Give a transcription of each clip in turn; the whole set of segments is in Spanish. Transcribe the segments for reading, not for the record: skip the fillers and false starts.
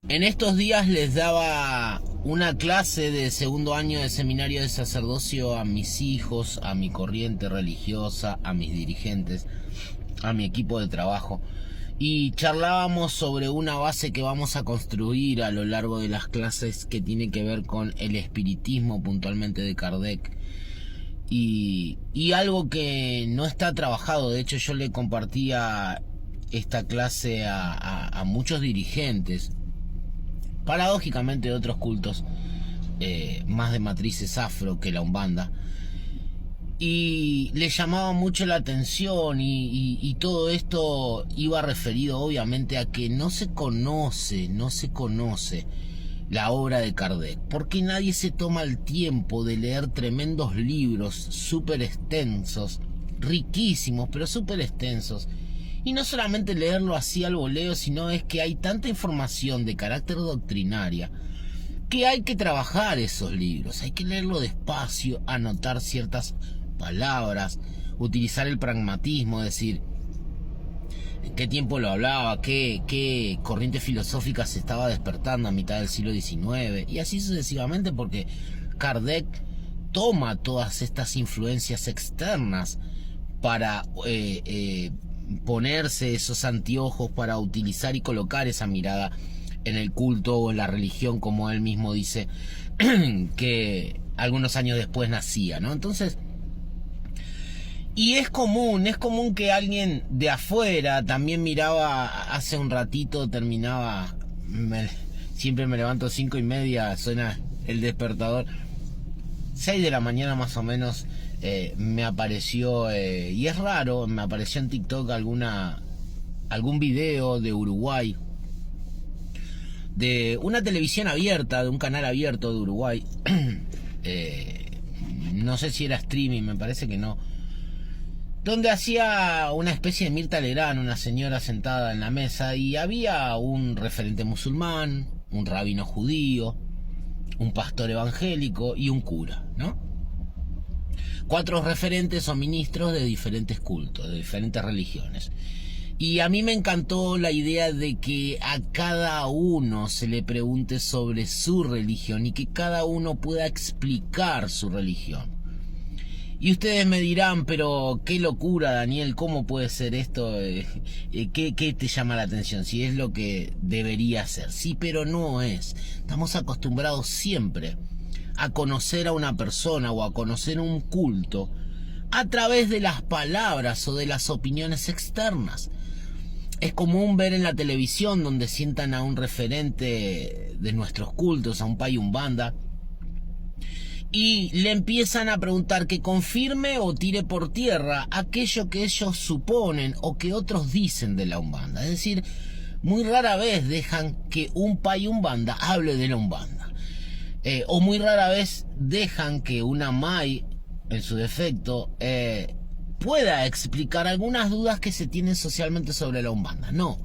En estos días les daba una clase de segundo año de seminario de sacerdocio a mis hijos, a mi corriente religiosa, a mis dirigentes, a mi equipo de trabajo. Y charlábamos sobre una base que vamos a construir a lo largo de las clases que tiene que ver con el espiritismo, puntualmente de Kardec. Y algo que no está trabajado. De hecho, yo le compartía esta clase a muchos dirigentes, paradójicamente de otros cultos, más de matrices afro que la Umbanda, y le llamaba mucho la atención y todo esto iba referido obviamente a que no se conoce la obra de Kardec, porque nadie se toma el tiempo de leer tremendos libros súper extensos, riquísimos, pero súper extensos. Y no solamente leerlo así al voleo, sino es que hay tanta información de carácter doctrinaria que hay que trabajar esos libros, hay que leerlo despacio, anotar ciertas palabras, utilizar el pragmatismo, es decir, en qué tiempo lo hablaba, qué corriente filosófica se estaba despertando a mitad del siglo XIX, y así sucesivamente, porque Kardec toma todas estas influencias externas para ponerse esos anteojos, para utilizar y colocar esa mirada en el culto o en la religión, como él mismo dice que algunos años después nacía, ¿no? Entonces, y es común que alguien de afuera también miraba. Hace un ratito terminaba, siempre me levanto 5:30, suena el despertador, 6 de la mañana más o menos, me apareció, y es raro, me apareció en TikTok algún video de Uruguay, de una televisión abierta, de un canal abierto de Uruguay. No sé si era streaming, me parece que no, donde hacía una especie de Mirta Legrand, una señora sentada en la mesa, y había un referente musulmán, un rabino judío, un pastor evangélico y un cura, ¿no? 4 referentes o ministros de diferentes cultos, de diferentes religiones. Y a mí me encantó la idea de que a cada uno se le pregunte sobre su religión y que cada uno pueda explicar su religión. Y ustedes me dirán, pero qué locura, Daniel, ¿cómo puede ser esto? ¿Qué te llama la atención? Si es lo que debería ser. Sí, pero no es. Estamos acostumbrados siempre a conocer a una persona o a conocer un culto a través de las palabras o de las opiniones externas. Es común ver en la televisión donde sientan a un referente de nuestros cultos, a un Pai Umbanda, y le empiezan a preguntar que confirme o tire por tierra aquello que ellos suponen o que otros dicen de la Umbanda. Es decir, muy rara vez dejan que un Pai Umbanda hable de la Umbanda. O muy rara vez dejan que una Mai, en su defecto, pueda explicar algunas dudas que se tienen socialmente sobre la Umbanda. No.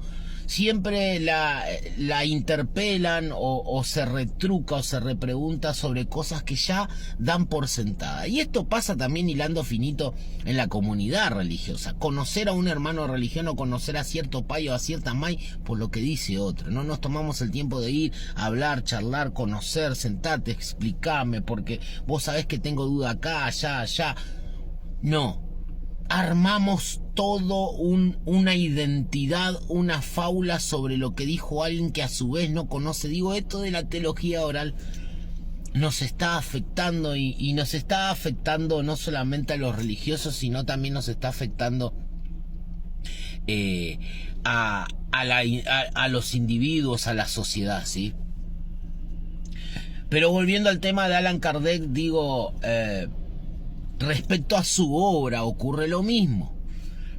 Siempre la interpelan o se retruca o se repregunta sobre cosas que ya dan por sentada. Y esto pasa también hilando finito en la comunidad religiosa. Conocer a un hermano religioso, conocer a cierto pai o a cierta mai por lo que dice otro. No nos tomamos el tiempo de ir a hablar, charlar, conocer, sentarte, explícame, porque vos sabés que tengo duda acá, allá. No. Armamos todo una identidad, una fábula sobre lo que dijo alguien que a su vez no conoce. Digo, esto de la teología oral nos está afectando y nos está afectando no solamente a los religiosos, sino también nos está afectando a los individuos, a la sociedad, ¿sí? Pero volviendo al tema de Allan Kardec, digo, respecto a su obra ocurre lo mismo.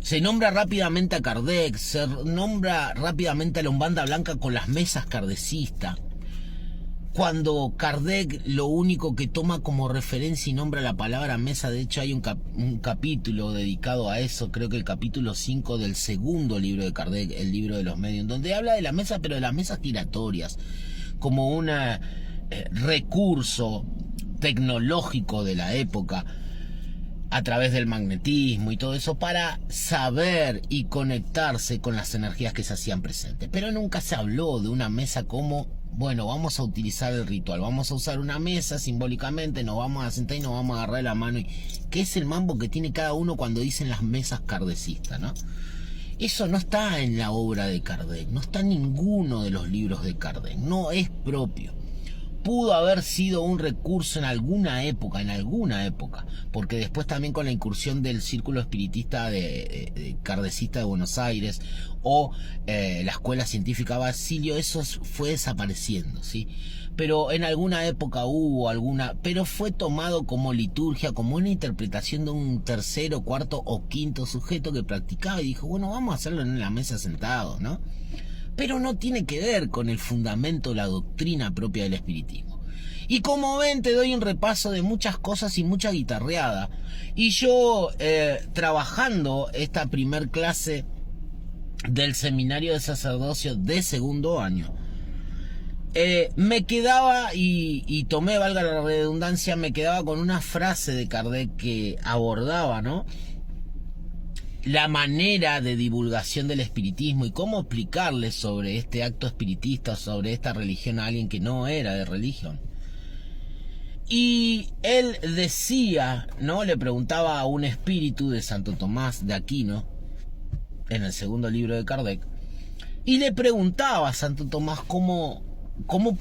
Se nombra rápidamente a Kardec, se nombra rápidamente a la Umbanda Blanca con las mesas kardecistas, cuando Kardec lo único que toma como referencia y nombra la palabra mesa. De hecho hay un capítulo dedicado a eso, creo que el capítulo 5 del segundo libro de Kardec, el libro de los medios, donde habla de la mesa, pero de las mesas giratorias, como un recurso tecnológico de la época. a través del magnetismo y todo eso, para saber y conectarse con las energías que se hacían presentes. Pero nunca se habló de una mesa como, bueno, vamos a utilizar el ritual, vamos a usar una mesa simbólicamente, nos vamos a sentar y nos vamos a agarrar la mano, y que es el mambo que tiene cada uno cuando dicen las mesas kardecistas, ¿no? Eso no está en la obra de Kardec, no está en ninguno de los libros de Kardec, no es propio. Pudo haber sido un recurso en alguna época, porque después también con la incursión del círculo espiritista de kardecista de Buenos Aires o la escuela científica Basilio, eso fue desapareciendo, ¿sí? Pero en alguna época hubo alguna, pero fue tomado como liturgia, como una interpretación de un tercero, cuarto o quinto sujeto que practicaba y dijo, bueno, vamos a hacerlo en la mesa sentado, ¿no? Pero no tiene que ver con el fundamento, la doctrina propia del espiritismo. Y como ven, te doy un repaso de muchas cosas y mucha guitarreada. Y yo, trabajando esta primer clase del seminario de sacerdocio de segundo año, me quedaba, y tomé, valga la redundancia, me quedaba con una frase de Kardec que abordaba, ¿no?, la manera de divulgación del espiritismo y cómo explicarle sobre este acto espiritista, sobre esta religión a alguien que no era de religión. Y él decía, ¿no?, le preguntaba a un espíritu de Santo Tomás de Aquino, en el segundo libro de Kardec, y le preguntaba a Santo Tomás cómo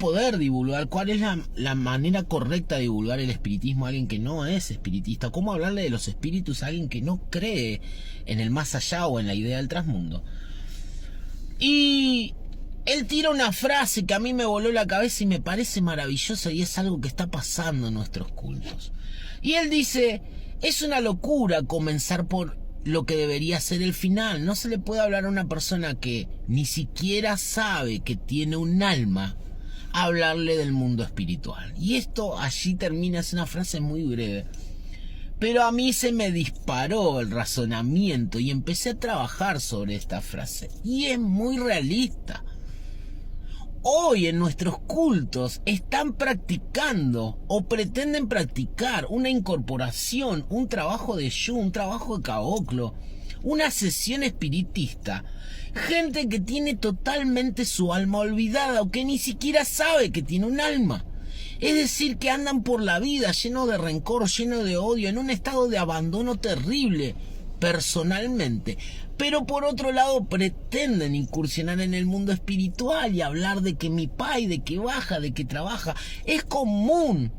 poder divulgar, cuál es la manera correcta de divulgar el espiritismo a alguien que no es espiritista, cómo hablarle de los espíritus a alguien que no cree en el más allá o en la idea del trasmundo. Y él tira una frase que a mí me voló la cabeza y me parece maravillosa, y es algo que está pasando en nuestros cultos. Y él dice, es una locura comenzar por lo que debería ser el final. No se le puede hablar a una persona que ni siquiera sabe que tiene un alma, hablarle del mundo espiritual. Y esto allí termina, es una frase muy breve, pero a mí se me disparó el razonamiento y empecé a trabajar sobre esta frase, y es muy realista. Hoy en nuestros cultos están practicando o pretenden practicar una incorporación, un trabajo de Yu, un trabajo de caboclo, una sesión espiritista. Gente que tiene totalmente su alma olvidada o que ni siquiera sabe que tiene un alma. Es decir, que andan por la vida lleno de rencor, lleno de odio, en un estado de abandono terrible personalmente, pero por otro lado pretenden incursionar en el mundo espiritual y hablar de que mi pai, de que baja, de que trabaja. Es común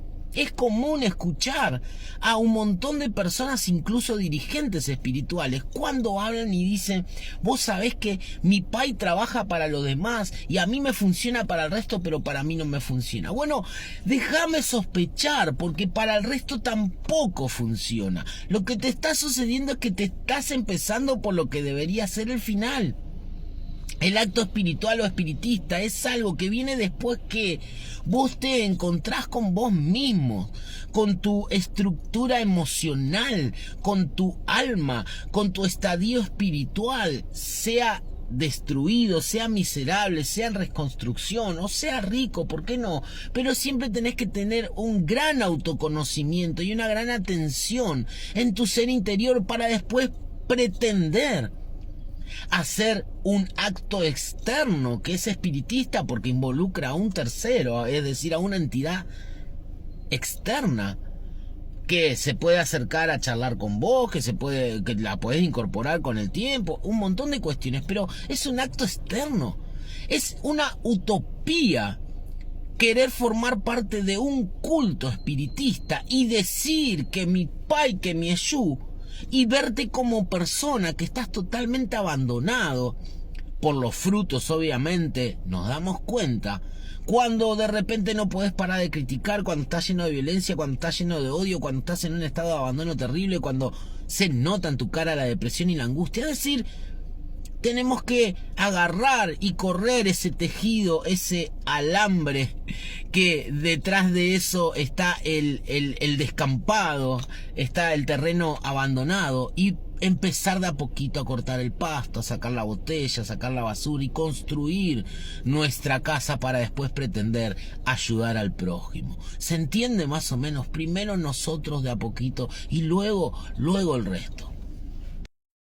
escuchar a un montón de personas, incluso dirigentes espirituales, cuando hablan y dicen, vos sabés que mi pai trabaja para los demás y a mí me funciona para el resto, pero para mí no me funciona. Bueno, déjame sospechar, porque para el resto tampoco funciona. Lo que te está sucediendo es que te estás empezando por lo que debería ser el final. El acto espiritual o espiritista es algo que viene después que vos te encontrás con vos mismo, con tu estructura emocional, con tu alma, con tu estadio espiritual, sea destruido, sea miserable, sea en reconstrucción o sea rico, ¿por qué no? Pero siempre tenés que tener un gran autoconocimiento y una gran atención en tu ser interior para después pretender hacer un acto externo que es espiritista, porque involucra a un tercero, es decir, a una entidad externa que se puede acercar a charlar con vos, que la podés incorporar con el tiempo, un montón de cuestiones, pero es un acto externo. Es una utopía querer formar parte de un culto espiritista y decir que mi pai, que mi Eshu, y verte como persona que estás totalmente abandonado. Por los frutos, obviamente, nos damos cuenta cuando de repente no podés parar de criticar, cuando estás lleno de violencia, cuando estás lleno de odio, cuando estás en un estado de abandono terrible, cuando se nota en tu cara la depresión y la angustia. Es decir, tenemos que agarrar y correr ese tejido, ese alambre, que detrás de eso está el descampado, está el terreno abandonado, y empezar de a poquito a cortar el pasto, a sacar la botella, a sacar la basura y construir nuestra casa para después pretender ayudar al prójimo. ¿Se entiende más o menos? Primero nosotros de a poquito y luego el resto.